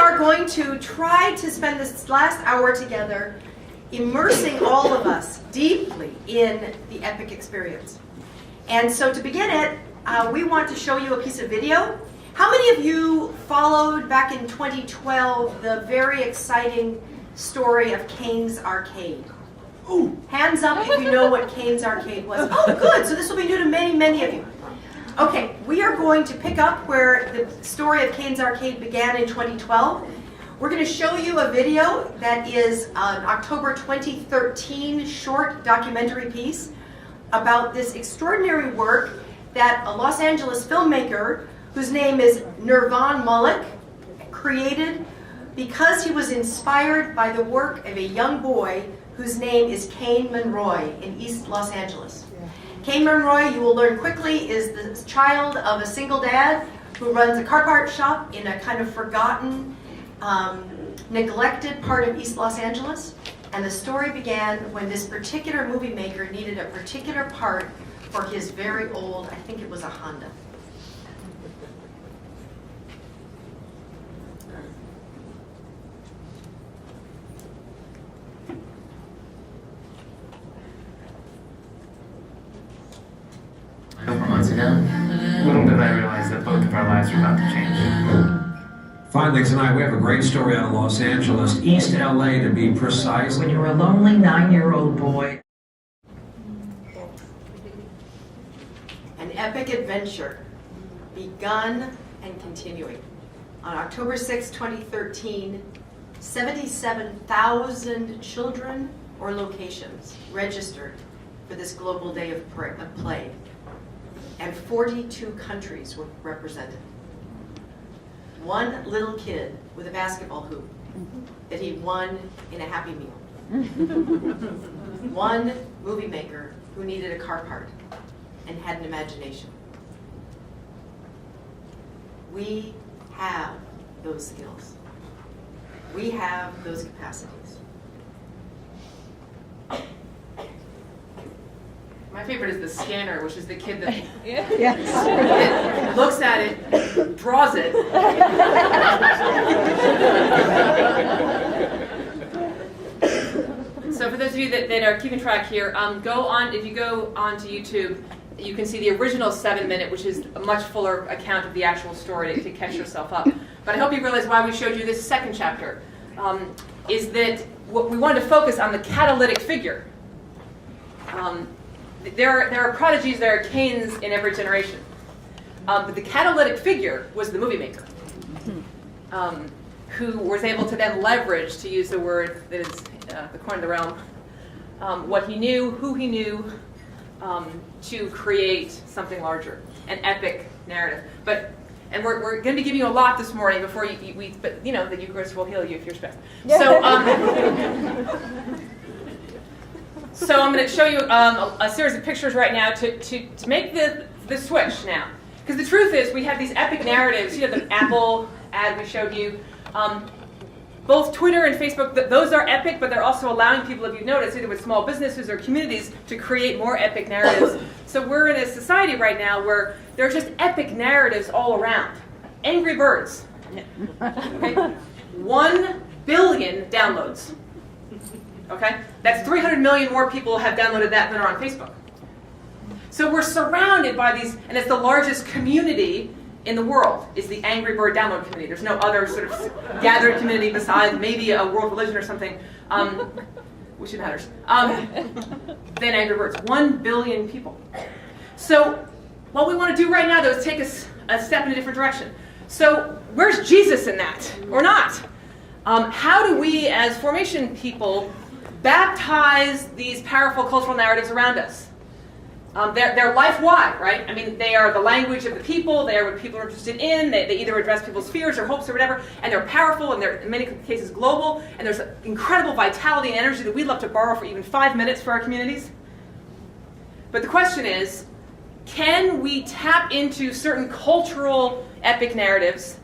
are going to try to spend this last hour together immersing all of us deeply in the epic experience. And so to begin it, we want to show you a piece of video. How many of you followed back in 2012 the very exciting story of Kane's Arcade? Ooh, hands up if you know what Kane's Arcade was. Oh, good. So this will be new to many, many of you. Okay, we are going to pick up where the story of Kane's Arcade began in 2012. We're going to show you a video that is an October 2013 short documentary piece about this extraordinary work that a Los Angeles filmmaker whose name is Nirvan Malik created because he was inspired by the work of a young boy whose name is Kane Monroy in East Los Angeles. Kane Monroy, you will learn quickly, is the child of a single dad who runs a car part shop in a kind of forgotten, neglected part of East Los Angeles. And the story began when this particular movie maker needed a particular part for his very old, I think it was a Honda. A couple months ago, little did I realize that both of our lives were about to change. Finally tonight, we have a great story out of Los Angeles, East LA to be precise. When you're a lonely 9-year-old boy. An epic adventure, begun and continuing. On October 6, 2013, 77,000 children or locations registered for this global day of play. And 42 countries were represented. One little kid with a basketball hoop that he won in a Happy Meal. One movie maker who needed a car part and had an imagination. We have those skills. We have those capacities. My favorite is the scanner, which is the kid that Yes. looks at it, draws it. So for those of you that are keeping track here, if you go onto YouTube, you can see the original 7-minute, which is a much fuller account of the actual story to catch yourself up. But I hope you realize why we showed you this second chapter, is that what we wanted to focus on the catalytic figure. There are prodigies, there are Kanes in every generation. But the catalytic figure was the movie maker, who was able to then leverage, to use the word that is the coin of the realm, what he knew, who he knew, to create something larger, an epic narrative. And we're going to be giving you a lot this morning before but you know, the Eucharist will heal you if you're stressed. So I'm going to show you a series of pictures right now to make the switch now. Because the truth is, we have these epic narratives. You know, the Apple ad we showed you. Both Twitter and Facebook, those are epic, but they're also allowing people, if you've noticed, either with small businesses or communities, to create more epic narratives. So we're in a society right now where there are just epic narratives all around. Angry Birds. Okay? 1 billion downloads. Okay? That's 300 million more people have downloaded that than are on Facebook. So we're surrounded by these, and it's the largest community in the world, is the Angry Bird download community. There's no other sort of gathered community besides maybe a world religion or something, which it matters, than Angry Birds. 1 billion people. So what we want to do right now, though, is take a step in a different direction. So where's Jesus in that, or not? How do we, as formation people, baptize these powerful cultural narratives around us? They're life-wide, right? I mean, they are the language of the people. They are what people are interested in. They either address people's fears or hopes or whatever. And they're powerful, and they're, in many cases, global. And there's incredible vitality and energy that we'd love to borrow for even 5 minutes for our communities. But the question is, can we tap into certain cultural epic narratives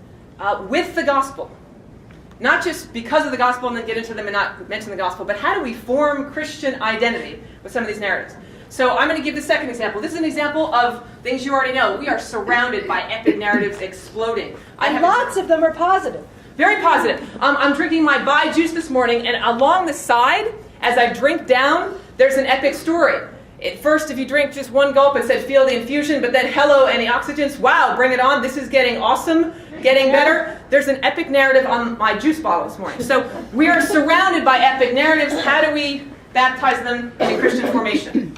with the gospel? Not just because of the gospel and then get into them and not mention the gospel, but how do we form Christian identity with some of these narratives? So I'm going to give the second example. This is an example of things you already know. We are surrounded by epic narratives exploding. And lots of them are positive. Very positive. I'm drinking my Bai juice this morning, and along the side, as I drink down, there's an epic story. At first, if you drink just one gulp, it said feel the infusion, but then hello, antioxidants. Wow, bring it on. This is getting awesome, getting better. There's an epic narrative on my juice bottle this morning. So we are surrounded by epic narratives. How do we baptize them in a Christian formation?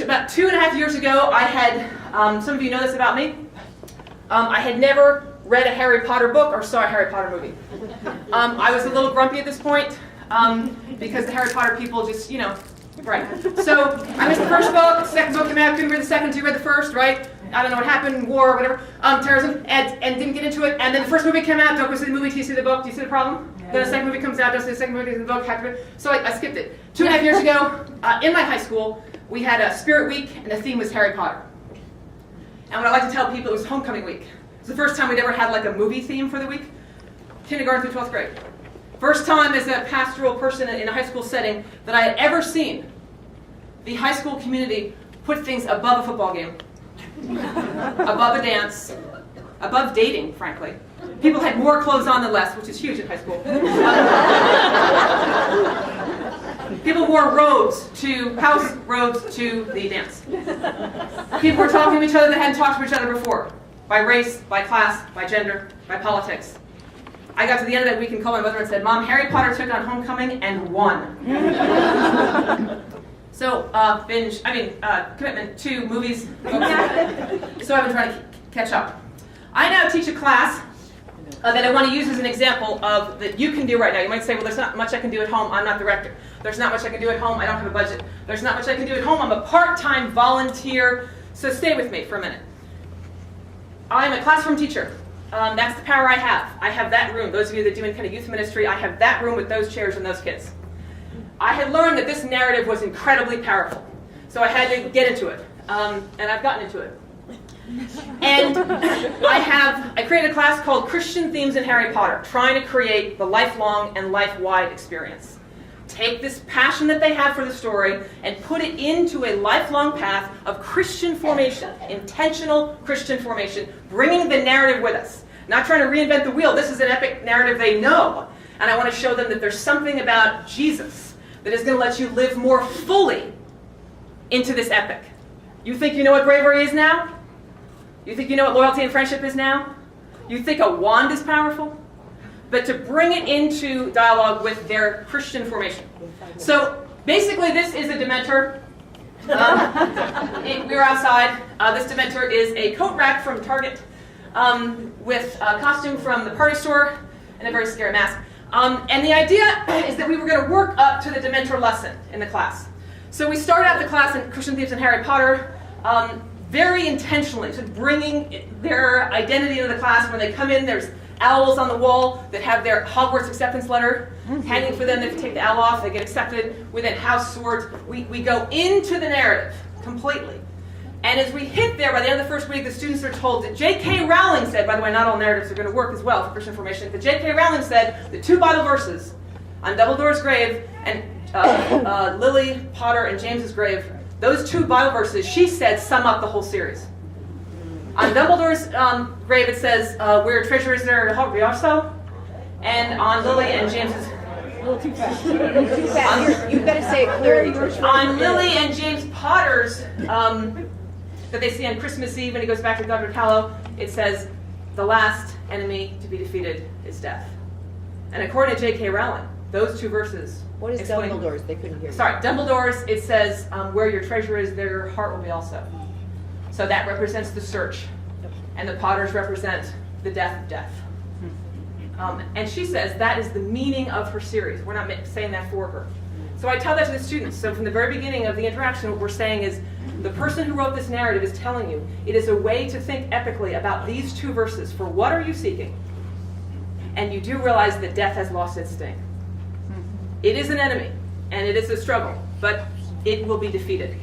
About 2.5 years ago, I had, some of you know this about me, I had never read a Harry Potter book or saw a Harry Potter movie. I was a little grumpy at this point because the Harry Potter people just, right. So I missed the first book, the second book came out, couldn't read the second, so you read the first, right? I don't know what happened, war, whatever, terrorism, and didn't get into it. And then the first movie came out, don't go see the movie till you see the book. Do you see the problem? Yeah. Then the second movie comes out, don't see the second movie till the book. So I skipped it. 2.5 years ago, in my high school, we had a Spirit Week, and the theme was Harry Potter. And what I like to tell people, it was Homecoming Week. It was the first time we'd ever had like a movie theme for the week. Kindergarten through 12th grade. First time as a pastoral person in a high school setting that I had ever seen the high school community put things above a football game, above a dance, above dating, frankly. People had more clothes on than less, which is huge in high school. People wore house robes to the dance. People were talking to each other that hadn't talked to each other before, by race, by class, by gender, by politics. I got to the end of that week and called my mother and said, Mom, Harry Potter took on Homecoming and won. So, commitment to movies, books. So I've been trying to catch up. I now teach a class that I want to use as an example of that you can do right now. You might say, well, there's not much I can do at home. I'm not director. There's not much I can do at home. I don't have a budget. There's not much I can do at home. I'm a part-time volunteer. So stay with me for a minute. I'm a classroom teacher. That's the power I have. I have that room. Those of you that do any kind of youth ministry, I have that room with those chairs and those kids. I had learned that this narrative was incredibly powerful. So I had to get into it. And I've gotten into it. And I created a class called Christian Themes in Harry Potter, trying to create the lifelong and life-wide experience. Take this passion that they have for the story and put it into a lifelong path of Christian formation, intentional Christian formation, bringing the narrative with us. Not trying to reinvent the wheel. This is an epic narrative they know. And I want to show them that there's something about Jesus that is going to let you live more fully into this epic. You think you know what bravery is now? You think you know what loyalty and friendship is now? You think a wand is powerful? But to bring it into dialogue with their Christian formation. So basically this is a Dementor. We were outside. This Dementor is a coat rack from Target with a costume from the party store and a very scary mask. And the idea is that we were going to work up to the Dementor lesson in the class. So we started out the class in Christian Themes and Harry Potter very intentionally, so bringing their identity into the class. When they come in, there's owls on the wall that have their Hogwarts acceptance letter hanging for them. They take the owl off, they get accepted. We then house swords. We go into the narrative completely. And as we hit there, by the end of the first week, the students are told that J.K. Rowling said, by the way, not all narratives are going to work as well for Christian formation, but J.K. Rowling said the 2 Bible verses on Dumbledore's grave and Lily Potter and James's grave, those 2 Bible verses, she said, sum up the whole series. On Dumbledore's grave, it says, where treasure is there, heart be also. And on Lily and James's... A little too fast. Too fast. You've got to say it clearly. On Lily and James Potter's, that they see on Christmas Eve when he goes back to Dr. Callow, it says, the last enemy to be defeated is death. And according to J.K. Rowling, those 2 verses... What is Dumbledore's? They couldn't hear. Sorry, Dumbledore's, it says, where your treasure is, there your heart will be also. So that represents the search. And the Potters represent the death of death. And she says that is the meaning of her series. We're not saying that for her. So I tell that to the students. So from the very beginning of the interaction, what we're saying is, the person who wrote this narrative is telling you, it is a way to think epically about these 2 verses. For what are you seeking? And you do realize that death has lost its sting. It is an enemy, and it is a struggle, but it will be defeated.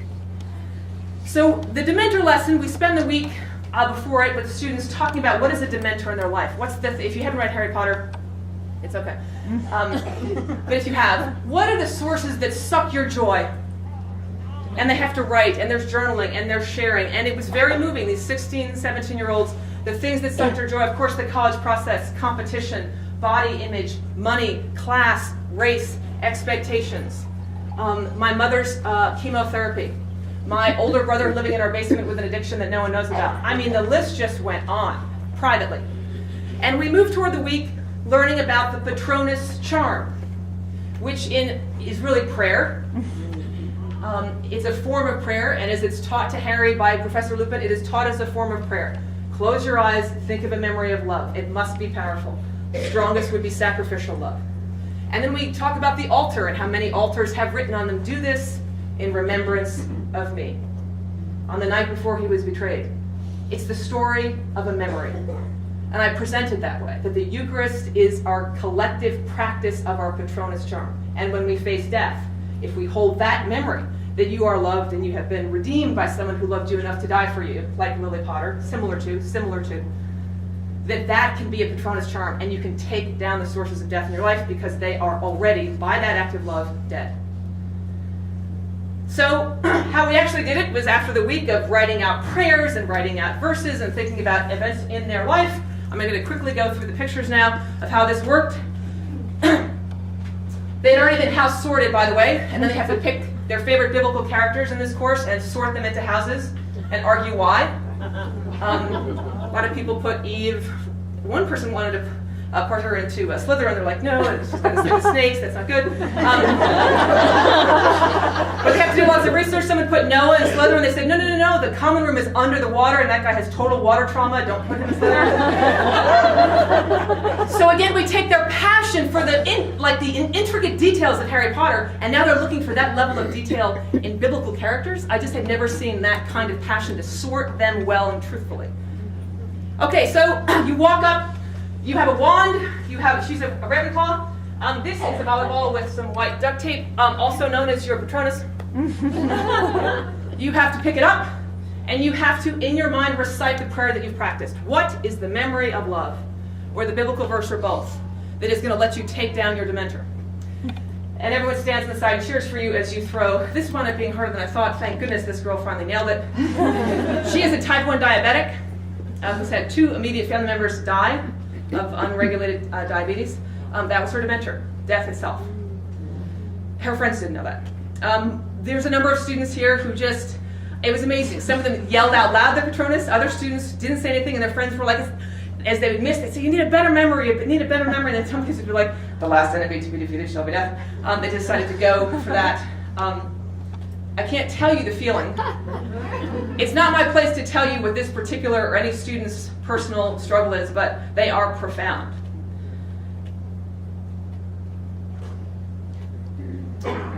So the Dementor lesson, we spend the week before it with the students talking about what is a Dementor in their life. If you haven't read Harry Potter, it's okay. But if you have, what are the sources that suck your joy? And they have to write, and there's journaling, and there's sharing. And it was very moving, these 16, 17-year-olds The things that sucked her joy, of course, the college process, competition, body image, money, class, race, expectations. My mother's chemotherapy. My older brother living in our basement with an addiction that no one knows about. I mean, the list just went on, privately. And we moved toward the week learning about the Patronus charm, which is really prayer. It's a form of prayer, and as it's taught to Harry by Professor Lupin, it is taught as a form of prayer. Close your eyes, think of a memory of love. It must be powerful. The strongest would be sacrificial love. And then we talk about the altar and how many altars have written on them, do this in remembrance of me. On the night before he was betrayed. It's the story of a memory. And I present it that way, that the Eucharist is our collective practice of our Patronus charm. And when we face death, if we hold that memory, that you are loved and you have been redeemed by someone who loved you enough to die for you, like Lily Potter, similar to, that can be a Patronus charm, and you can take down the sources of death in your life because they are already, by that act of love, dead. So how we actually did it was after the week of writing out prayers and writing out verses and thinking about events in their life. I'm going to quickly go through the pictures now of how this worked. They'd already been house sorted, by the way, and then they have to pick their favorite biblical characters in this course and sort them into houses and argue why. A lot of people put Eve. One person wanted to put her into a Slytherin. They're like, no, she's got to stick with snakes. That's not good. But they have to do lots of research. Someone put Noah in Slytherin. They said, no. The common room is under the water, and that guy has total water trauma. Don't put him in Slytherin. So again, we take their passion for the intricate details of Harry Potter, and now they're looking for that level of detail in biblical characters. I just had never seen that kind of passion to sort them well and truthfully. Okay, so you walk up, you have a wand, she's a Ravenclaw. This is a volleyball with some white duct tape, also known as your Patronus. You have to pick it up, and you have to, in your mind, recite the prayer that you've practiced. What is the memory of love, or the biblical verse, or both, that is going to let you take down your Dementor? And everyone stands on the side and cheers for you as you throw. This wound up being harder than I thought. Thank goodness this girl finally nailed it. She is a type 1 diabetic who's had 2 immediate family members die of unregulated diabetes. That was her Dementor, death itself. Her friends didn't know that. There's a number of students here who it was amazing. Some of them yelled out loud the Patronus. Other students didn't say anything, and their friends were like, as they would miss, they'd say, you need a better memory. And then some kids would be like, the last enemy to be defeated shall be death. They decided to go for that. I can't tell you the feeling. It's not my place to tell you what this particular or any student's personal struggle is, but they are profound.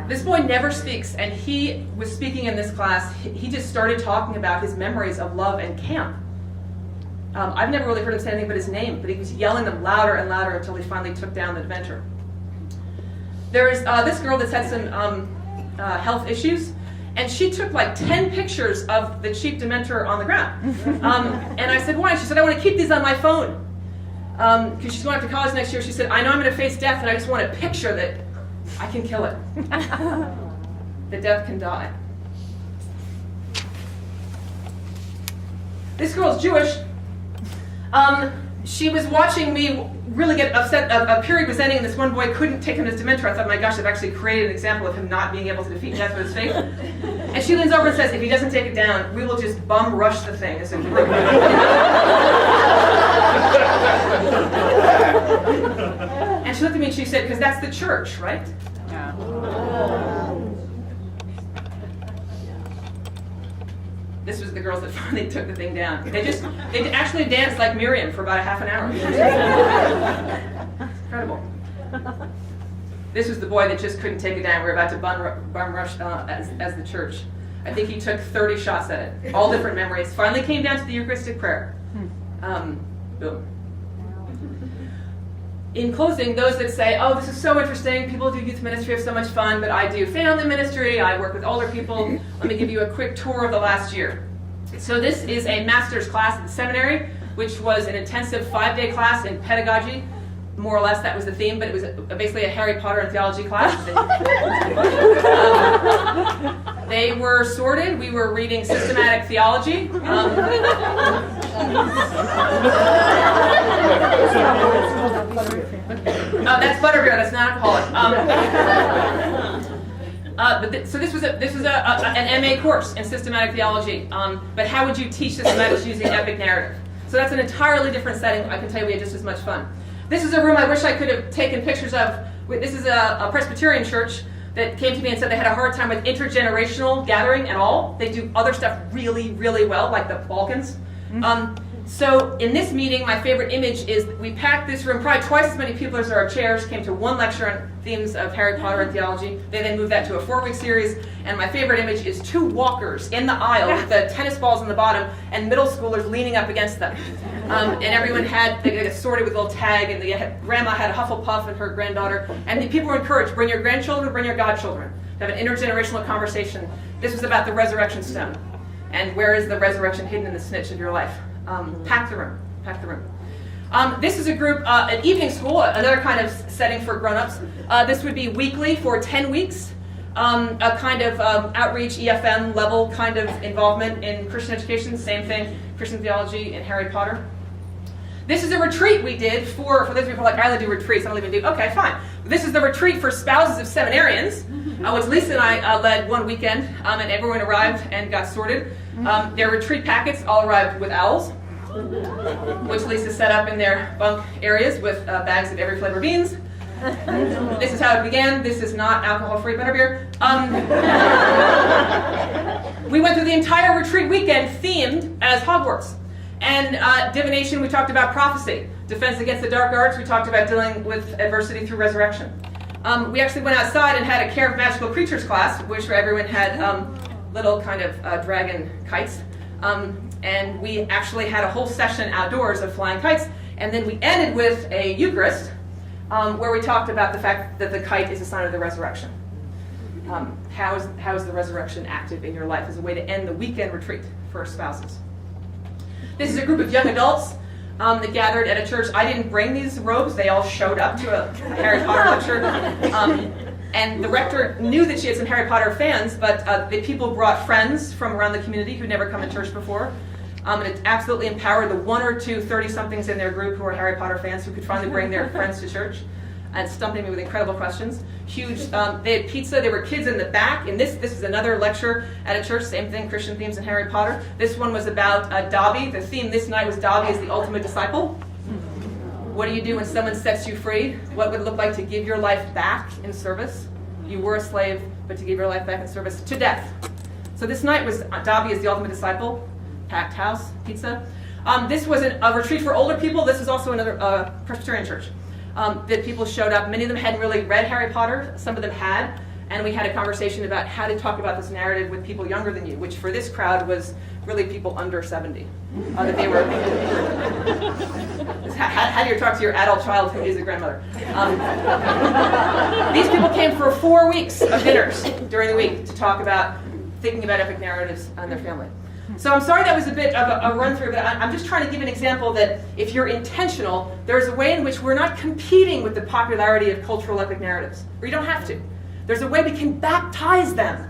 This boy never speaks, and he was speaking in this class. He just started talking about his memories of love and camp. I've never really heard him say anything but his name, but he was yelling them louder and louder until he finally took down the Dementor. There is this girl that's had some health issues, and she took like 10 pictures of the cheap Dementor on the ground. And I said, why? She said, I want to keep these on my phone. Because she's going off to college next year. She said, I know I'm going to face death, and I just want a picture that I can kill it. That death can die. This girl's Jewish. She was watching me really get upset. A period was ending, and this one boy couldn't take him his Dementor. I thought, my gosh, I've actually created an example of him not being able to defeat death with his faith. And she leans over and says, if he doesn't take it down, we will just bum rush the thing as a group. And she looked at me and she said, because that's the church, right? Yeah. This was the girls that finally took the thing down. They actually danced like Miriam for about a half an hour. It's incredible. This was the boy that just couldn't take it down. We were about to bum rush as the church. I think he took 30 shots at it. All different memories. Finally came down to the Eucharistic prayer. Boom. In closing, those that say, oh, this is so interesting, people do youth ministry, have so much fun, but I do family ministry, I work with older people. Let me give you a quick tour of the last year. So this is a master's class at the seminary, which was an intensive 5-day class in pedagogy. More or less that was the theme, but it was basically a Harry Potter and theology class. They were sorted. We were reading systematic theology. That's butterbeer. That's not alcoholic. So this was an MA course in systematic theology. But how would you teach systematics using epic narrative? So that's an entirely different setting. I can tell you we had just as much fun. This is a room I wish I could have taken pictures of. This is a Presbyterian church that came to me and said they had a hard time with intergenerational gathering at all. They do other stuff really, really well, like the Balkans. So in this meeting, my favorite image is we packed this room. Probably twice as many people as there are chairs came to one lecture on themes of Harry Potter and theology. They then moved that to a 4-week series. And my favorite image is 2 walkers in the aisle with the tennis balls on the bottom and middle schoolers leaning up against them. And everyone they got sorted with a little tag, and grandma had a Hufflepuff and her granddaughter. And the people were encouraged, bring your grandchildren, bring your godchildren. Have an intergenerational conversation. This was about the resurrection stone. And where is the resurrection hidden in the snitch of your life? Pack the room. This is a group, an evening school, another kind of setting for grown-ups. This would be weekly for 10 weeks. A kind of outreach, EFM level kind of involvement in Christian education. Same thing, Christian theology and Harry Potter. This is a retreat we did for those people like, I only do retreats, I don't even do, okay, fine. This is the retreat for spouses of seminarians, which Lisa and I led one weekend, and everyone arrived and got sorted. Their retreat packets all arrived with owls, which Lisa set up in their bunk areas with bags of every flavor beans. This is how it began. This is not alcohol-free butterbeer. We went through the entire retreat weekend themed as Hogwarts. And divination, we talked about prophecy. Defense against the dark arts, we talked about dealing with adversity through resurrection. We actually went outside and had a Care of Magical Creatures class, which everyone had little kind of dragon kites. And we actually had a whole session outdoors of flying kites. And then we ended with a Eucharist, where we talked about the fact that the kite is a sign of the resurrection. How is the resurrection active in your life as a way to end the weekend retreat for spouses? This is a group of young adults that gathered at a church. I didn't bring these robes. They all showed up to a Harry Potter lecture. And the rector knew that she had some Harry Potter fans, but the people brought friends from around the community who'd never come to church before. And it absolutely empowered the 1 or 2 30-somethings in their group who are Harry Potter fans who could finally bring their friends to church and stumping me with incredible questions. Huge, they had pizza, there were kids in the back, and this is another lecture at a church, same thing, Christian themes and Harry Potter. This one was about Dobby. The theme this night was Dobby is the ultimate disciple. What do you do when someone sets you free? What would it look like to give your life back in service? You were a slave, but to give your life back in service to death. So this night was Dobby is the ultimate disciple, packed house, pizza. This was a retreat for older people. This is also another Presbyterian church. That people showed up. Many of them hadn't really read Harry Potter. Some of them had. And we had a conversation about how to talk about this narrative with people younger than you, which for this crowd was really people under 70. That they were. How do you talk to your adult child who is a grandmother? These people came for 4 weeks of dinners during the week to talk about thinking about epic narratives and their family. So I'm sorry that was a bit of a run-through, but I'm just trying to give an example that if you're intentional, there's a way in which we're not competing with the popularity of cultural epic narratives, or you don't have to. There's a way we can baptize them.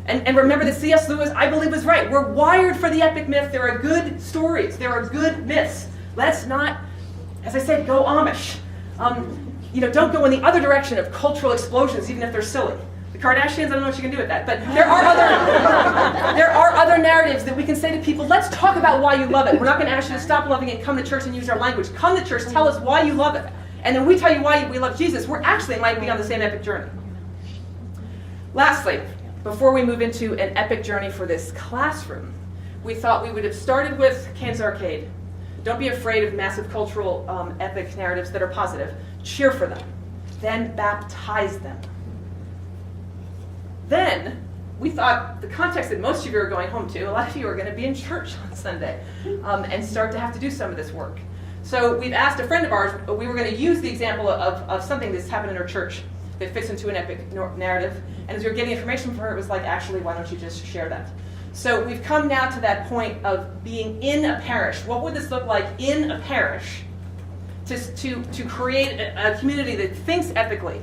And remember that C.S. Lewis, I believe, was right. We're wired for the epic myth. There are good stories. There are good myths. Let's not, as I said, go Amish. Don't go in the other direction of cultural explosions, even if they're silly. The Kardashians, I don't know what you can do with that, but there are other narratives that we can say to people, let's talk about why you love it. We're not going to ask you to stop loving it, come to church and use our language. Come to church, tell us why you love it. And then we tell you why we love Jesus. We're actually might be on the same epic journey. Lastly, before we move into an epic journey for this classroom, we thought we would have started with Kane's Arcade. Don't be afraid of massive cultural epic narratives that are positive. Cheer for them. Then baptize them. Then, we thought the context that most of you are going home to, a lot of you are going to be in church on Sunday and start to have to do some of this work. So we've asked a friend of ours, we were going to use the example of something that's happened in our church that fits into an epic narrative. And as we were getting information from her, it was like, actually, why don't you just share that? So we've come now to that point of being in a parish. What would this look like in a parish to create a community that thinks epically?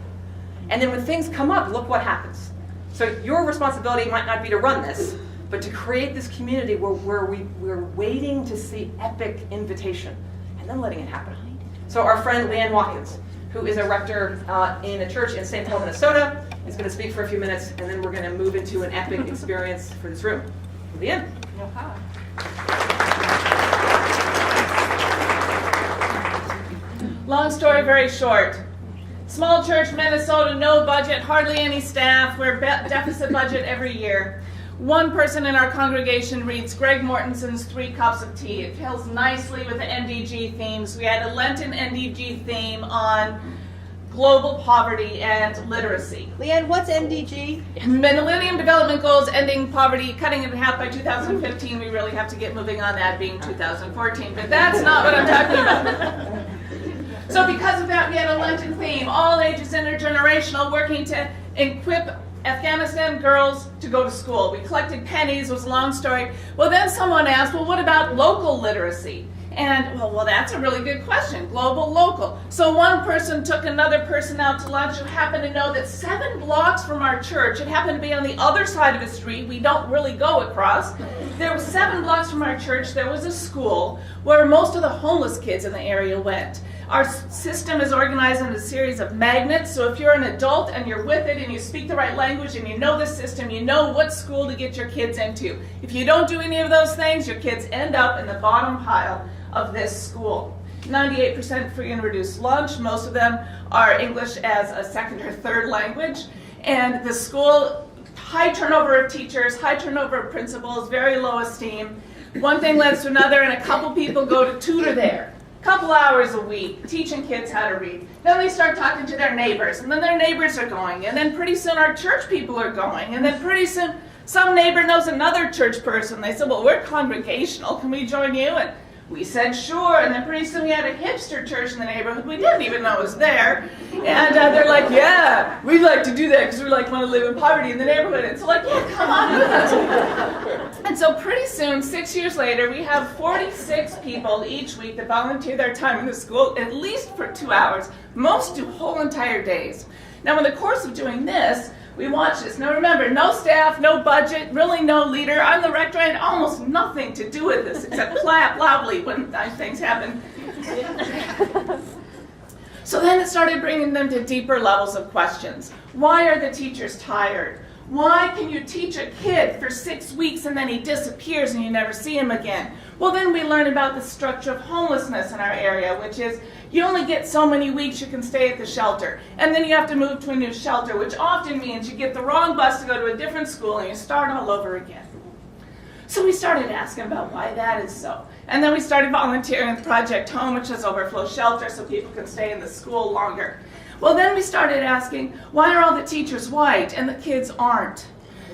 And then when things come up, look what happens. So your responsibility might not be to run this, but to create this community where we're waiting to see epic invitation and then letting it happen. So our friend Leanne Watkins, who is a rector in a church in St. Paul, Minnesota, is going to speak for a few minutes, and then we're going to move into an epic experience for this room. Leanne. Long story very short. Small church, Minnesota, no budget, hardly any staff. We're deficit budget every year. One person in our congregation reads Greg Mortensen's 3 Cups of Tea. It pairs nicely with the NDG themes. We had a Lenten NDG theme on global poverty and literacy. Leanne, what's MDG? Millennium Development Goals, ending poverty, cutting it in half by 2015. We really have to get moving on that, being 2014, but that's not what I'm talking about. So because of that, we had a Lenten theme, all ages, intergenerational, working to equip Afghanistan girls to go to school. We collected pennies, it was a long story. Well, then someone asked, well, what about local literacy? And, well, that's a really good question, global, local. So one person took another person out to lunch who happened to know that 7 blocks from our church, it happened to be on the other side of the street, we don't really go across. There were 7 blocks from our church, there was a school where most of the homeless kids in the area went. Our system is organized in a series of magnets, so if you're an adult and you're with it and you speak the right language and you know the system, you know what school to get your kids into. If you don't do any of those things, your kids end up in the bottom pile of this school. 98% free and reduced lunch. Most of them are English as a second or third language. And the school, high turnover of teachers, high turnover of principals, very low esteem. One thing leads to another, and a couple people go to tutor there. Couple hours a week, teaching kids how to read. Then they start talking to their neighbors, and then their neighbors are going, and then pretty soon our church people are going, and then pretty soon some neighbor knows another church person. They said, well, we're congregational, can we join you? And we said, sure, and then pretty soon we had a hipster church in the neighborhood we didn't even know was there. And they're like, yeah, we'd like to do that because we want to live in poverty in the neighborhood. And so like, yeah, come on with us. And so pretty soon, 6 years later, we have 46 people each week that volunteer their time in the school, at least for 2 hours. Most do whole entire days. Now in the course of doing this, we watch this. Now remember, no staff, no budget, really no leader. I'm the rector, I had almost nothing to do with this except clap loudly when nice things happen. So then it started bringing them to deeper levels of questions. Why are the teachers tired? Why can you teach a kid for 6 weeks and then he disappears and you never see him again? Well, then we learn about the structure of homelessness in our area, which is you only get so many weeks you can stay at the shelter. And then you have to move to a new shelter, which often means you get the wrong bus to go to a different school and you start all over again. So we started asking about why that is so. And then we started volunteering at Project Home, which is overflow shelter so people can stay in the school longer. Well, then we started asking, why are all the teachers white and the kids aren't?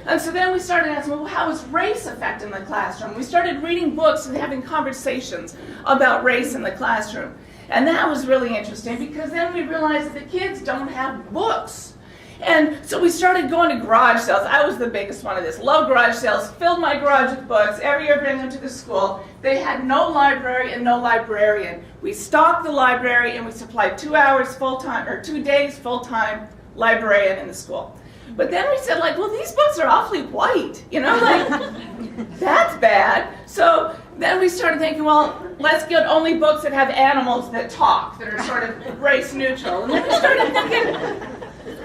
And so then we started asking, well, how is race affecting the classroom? We started reading books and having conversations about race in the classroom. And that was really interesting because then we realized that the kids don't have books. And so we started going to garage sales. I was the biggest one of this. Love garage sales, filled my garage with books. Every year bring them to the school. They had no library and no librarian. We stocked the library and we supplied 2 hours full-time, or 2 days full-time librarian in the school. But then we said, like, well, these books are awfully white, you know, like, that's bad. So then we started thinking, well, let's get only books that have animals that talk, that are sort of race neutral. And then we started thinking,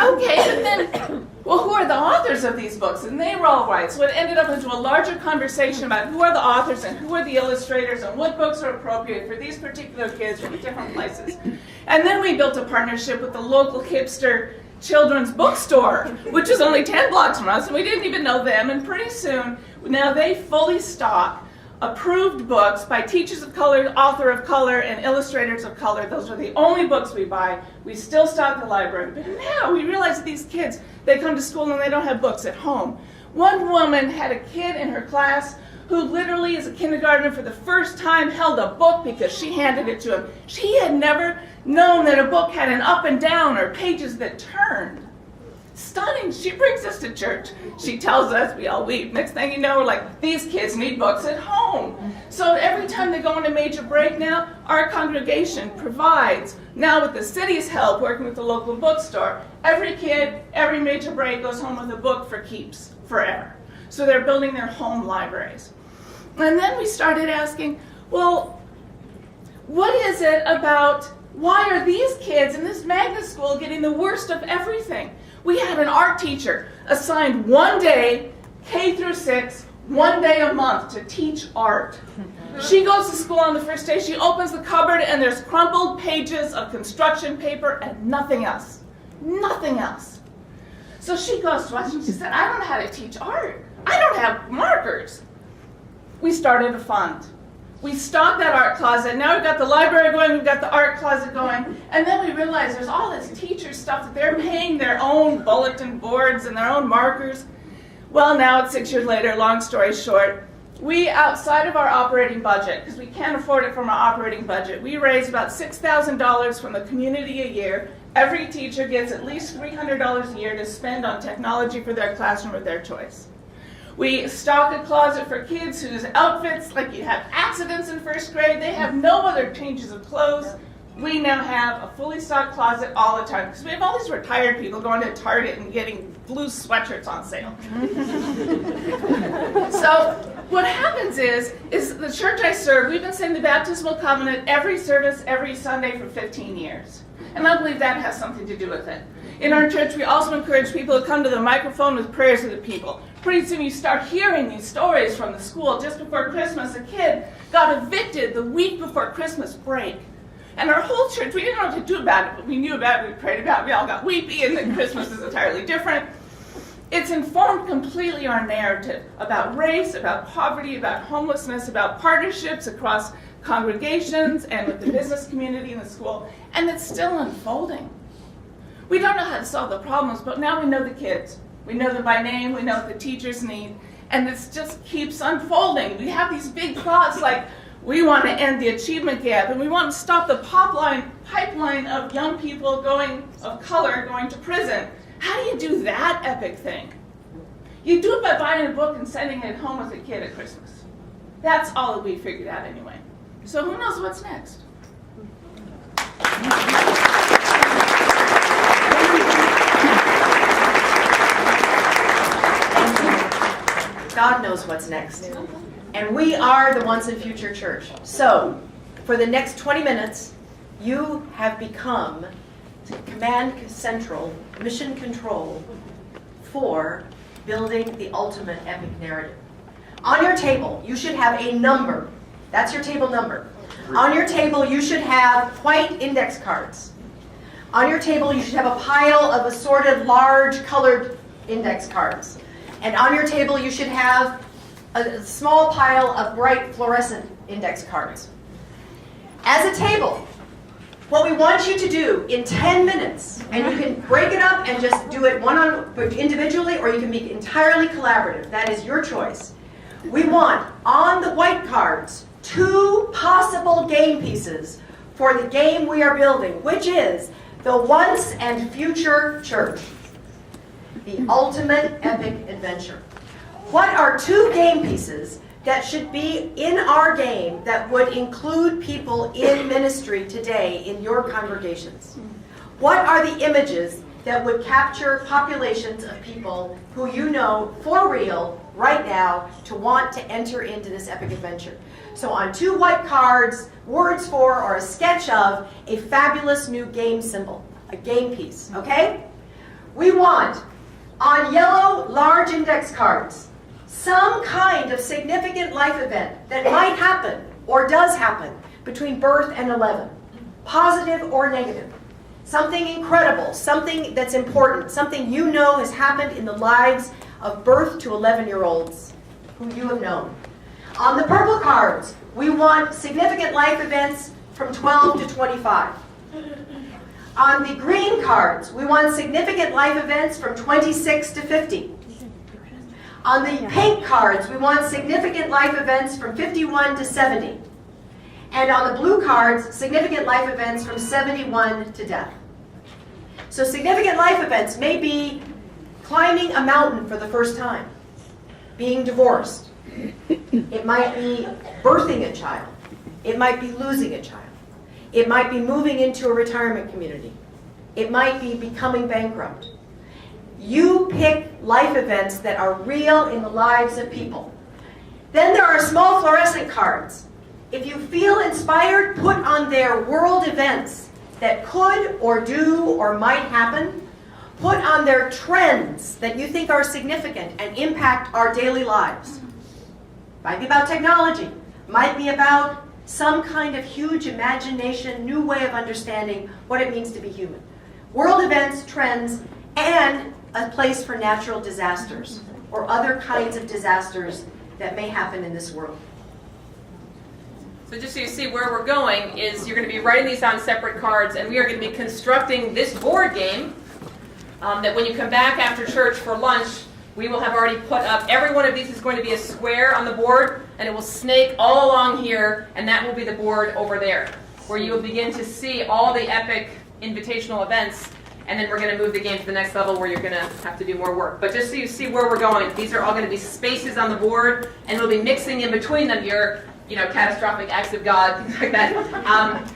okay, but then, well, who are the authors of these books? And they were all white. So it ended up into a larger conversation about who are the authors and who are the illustrators and what books are appropriate for these particular kids from different places. And then we built a partnership with the local hipster children's bookstore, which is only 10 blocks from us, and we didn't even know them. And pretty soon, now they fully stock approved books by teachers of color, author of color, and illustrators of color. Those are the only books we buy. We still stock the library. But now we realize that these kids, they come to school and they don't have books at home. One woman had a kid in her class who literally, as a kindergartner, for the first time held a book because she handed it to him. She had never known that a book had an up and down or pages that turned. Stunning. She brings us to church. She tells us, we all weep. Next thing you know, we're like, these kids need books at home. So every time they go on a major break now, our congregation provides, now with the city's help, working with the local bookstore, every kid, every major break goes home with a book for keeps, forever. So they're building their home libraries. And then we started asking, well, what is it about, why are these kids in this magnet school getting the worst of everything? We had an art teacher assigned one day, K through 6, one day a month to teach art. She goes to school on the first day, she opens the cupboard and there's crumpled pages of construction paper and nothing else. Nothing else. So she goes to us and she said, I don't know how to teach art. I don't have markers. We started a fund. We stocked that art closet. Now we've got the library going, we've got the art closet going. And then we realized there's all this teacher stuff that they're paying their own bulletin boards and their own markers. Well, now it's 6 years later, long story short, we, outside of our operating budget, because we can't afford it from our operating budget, we raise about $6,000 from the community a year. Every teacher gets at least $300 a year to spend on technology for their classroom of their choice. We stock a closet for kids whose outfits, like you have accidents in first grade, they have no other changes of clothes. We now have a fully stocked closet all the time because we have all these retired people going to Target and getting blue sweatshirts on sale. So what happens is the church I serve, we've been saying the baptismal covenant every service, every Sunday for 15 years. And I believe that has something to do with it. In our church, we also encourage people to come to the microphone with prayers of the people. Pretty soon you start hearing these stories from the school. Just before Christmas, a kid got evicted the week before Christmas break. And our whole church, we didn't know what to do about it, but we knew about it, we prayed about it, we all got weepy, and then Christmas is entirely different. It's informed completely our narrative about race, about poverty, about homelessness, about partnerships across congregations and with the business community in the school, and it's still unfolding. We don't know how to solve the problems, but now we know the kids. We know them by name, we know what the teachers need, and this just keeps unfolding. We have these big thoughts like, we want to end the achievement gap, and we want to stop the pipeline of young people of color going to prison. How do you do that epic thing? You do it by buying a book and sending it home with a kid at Christmas. That's all that we figured out anyway. So who knows what's next? God knows what's next. And we are the Once and Future Church. So, for the next 20 minutes, you have become command central, mission control for building the ultimate epic narrative. On your table, you should have a number. That's your table number. On your table, you should have white index cards. On your table, you should have a pile of assorted large colored index cards. And on your table, you should have a small pile of bright fluorescent index cards. As a table, what we want you to do in 10 minutes, and you can break it up and just do it individually, or you can be entirely collaborative. That is your choice. We want, on the white cards, 2 possible game pieces for the game we are building, which is the Once and Future Church, the ultimate epic adventure. What are 2 game pieces that should be in our game that would include people in ministry today in your congregations? What are the images that would capture populations of people who you know for real right now to want to enter into this epic adventure? So on 2 white cards, words for or a sketch of a fabulous new game symbol, a game piece, okay? We want, on yellow large index cards, some kind of significant life event that might happen or does happen between birth and 11, positive or negative. Something incredible, something that's important, something you know has happened in the lives of birth to 11-year-olds who you have known. On the purple cards, we want significant life events from 12 to 25. On the green cards, we want significant life events from 26 to 50. On the pink cards, we want significant life events from 51 to 70. And on the blue cards, significant life events from 71 to death. So significant life events may be climbing a mountain for the first time, being divorced. It might be birthing a child. It might be losing a child. It might be moving into a retirement community. It might be becoming bankrupt. You pick life events that are real in the lives of people. Then there are small fluorescent cards. If you feel inspired, put on there world events that could or do or might happen. Put on there trends that you think are significant and impact our daily lives. Might be about technology. Might be about some kind of huge imagination, new way of understanding what it means to be human. World events, trends, and a place for natural disasters or other kinds of disasters that may happen in this world. So just so you see where we're going is you're going to be writing these on separate cards, and we are going to be constructing this board game that when you come back after church for lunch, we will have already put up. Every one of these is going to be a square on the board, and it will snake all along here, and that will be the board over there, where you will begin to see all the epic invitational events, and then we're going to move the game to the next level where you're going to have to do more work. But just so you see where we're going, these are all going to be spaces on the board, and we'll be mixing in between them your catastrophic acts of God, things like that.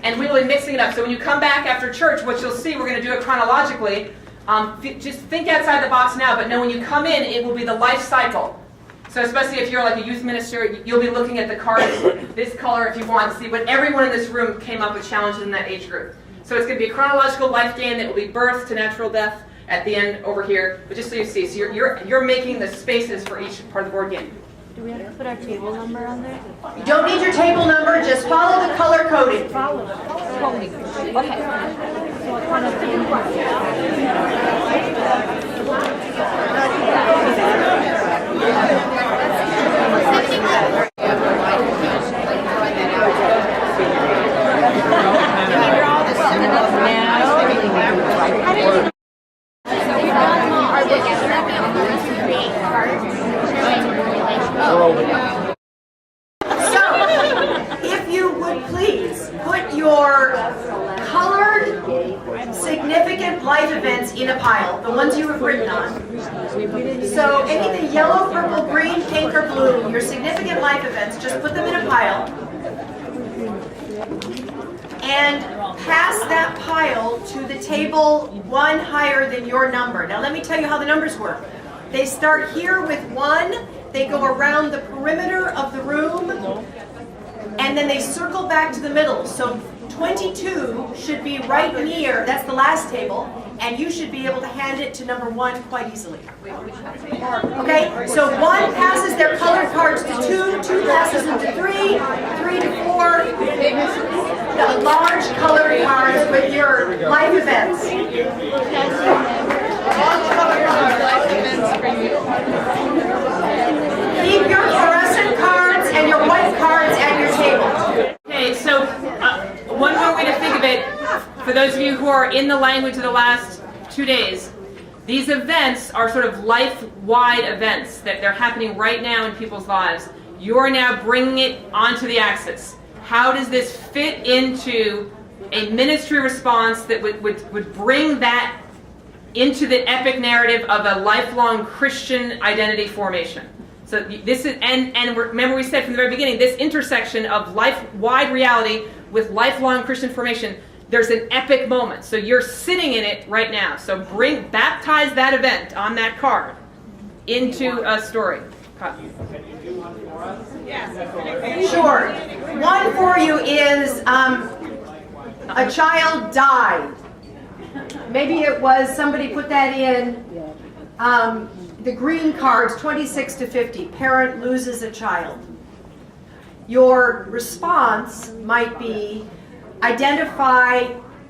And we will be mixing it up. So when you come back after church, what you'll see, we're going to do it chronologically. Just think outside the box now, but know when you come in, it will be the life cycle. So especially if you're like a youth minister, you'll be looking at the cards this color if you want to see what everyone in this room came up with challenges in that age group. So it's going to be a chronological life game that will be birth to natural death at the end over here. But just so you see, so you're making the spaces for each part of the board game. Do we have to put our table number on there? You don't need your table number, just follow the color coding. Follow. Okay. So what kind of If you would please put your colored significant life events in a pile, the ones you have written on. So anything yellow, purple, green, pink, or blue, your significant life events, just put them in a pile. And pass that pile to the table one higher than your number. Now let me tell you how the numbers work. They start here with 1, they go around the perimeter of the room, and then they circle back to the middle. So 22 should be right near, that's the last table, and you should be able to hand it to number 1 quite easily. Okay, so 1 passes their colored cards to 2, 2 passes them to 3, 3 to 4. The large colored cards with your life events. Keep your fluorescent cards and your white cards at your table. Okay, so one more way to think of it, for those of you who are in the language of the last 2 days, these events are sort of life-wide events that they're happening right now in people's lives. You're now bringing it onto the axis. How does this fit into a ministry response that would bring that into the epic narrative of a lifelong Christian identity formation? So this is, and remember we said from the very beginning, this intersection of life-wide reality with lifelong Christian formation, there's an epic moment. So you're sitting in it right now. So baptize that event on that card into a story. Sure. One for you is a child died. Maybe it was somebody put that in. The green cards, 26 to 50, parent loses a child. Your response might be identify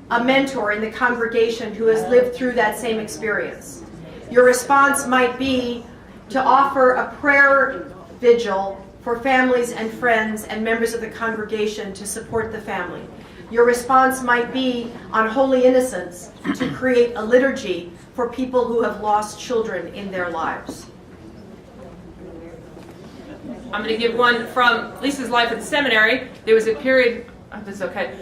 a mentor in the congregation who has lived through that same experience. Your response might be to offer a prayer vigil for families and friends and members of the congregation to support the family. Your response might be on Holy Innocents to create a liturgy for people who have lost children in their lives. I'm going to give one from Lisa's life at the seminary. There was a period This is okay.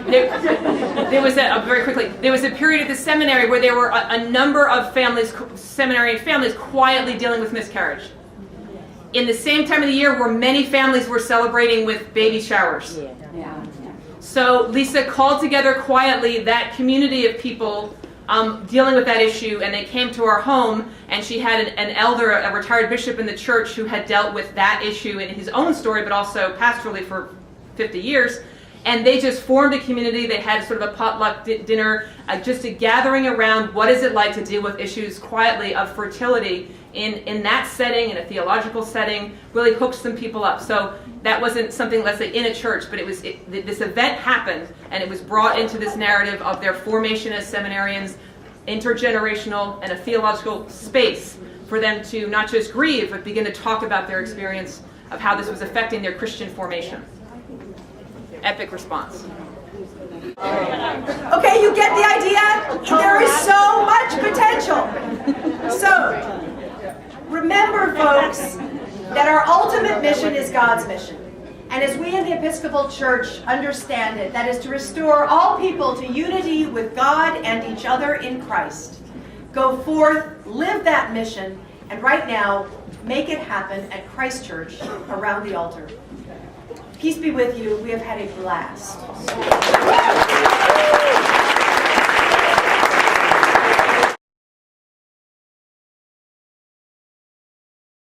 There was very quickly. There was a period at the seminary where there were a number of families, seminary families, quietly dealing with miscarriage. In the same time of the year, where many families were celebrating with baby showers. So Lisa called together quietly that community of people dealing with that issue, and they came to our home, and she had an elder, a retired bishop in the church, who had dealt with that issue in his own story, but also pastorally for 50 years. And they just formed a community. They had sort of a potluck dinner, just a gathering around what is it like to deal with issues quietly of fertility in that setting, in a theological setting, really hooked some people up. So that wasn't something, let's say, in a church, but this event happened, and it was brought into this narrative of their formation as seminarians, intergenerational, and a theological space for them to not just grieve, but begin to talk about their experience of how this was affecting their Christian formation. Epic response. Okay, you get the idea? There is so much potential. So, remember, folks, that our ultimate mission is God's mission. And as we in the Episcopal Church understand it, that is to restore all people to unity with God and each other in Christ. Go forth, live that mission, and right now, make it happen at Christ Church around the altar. Peace be with you. We have had a blast.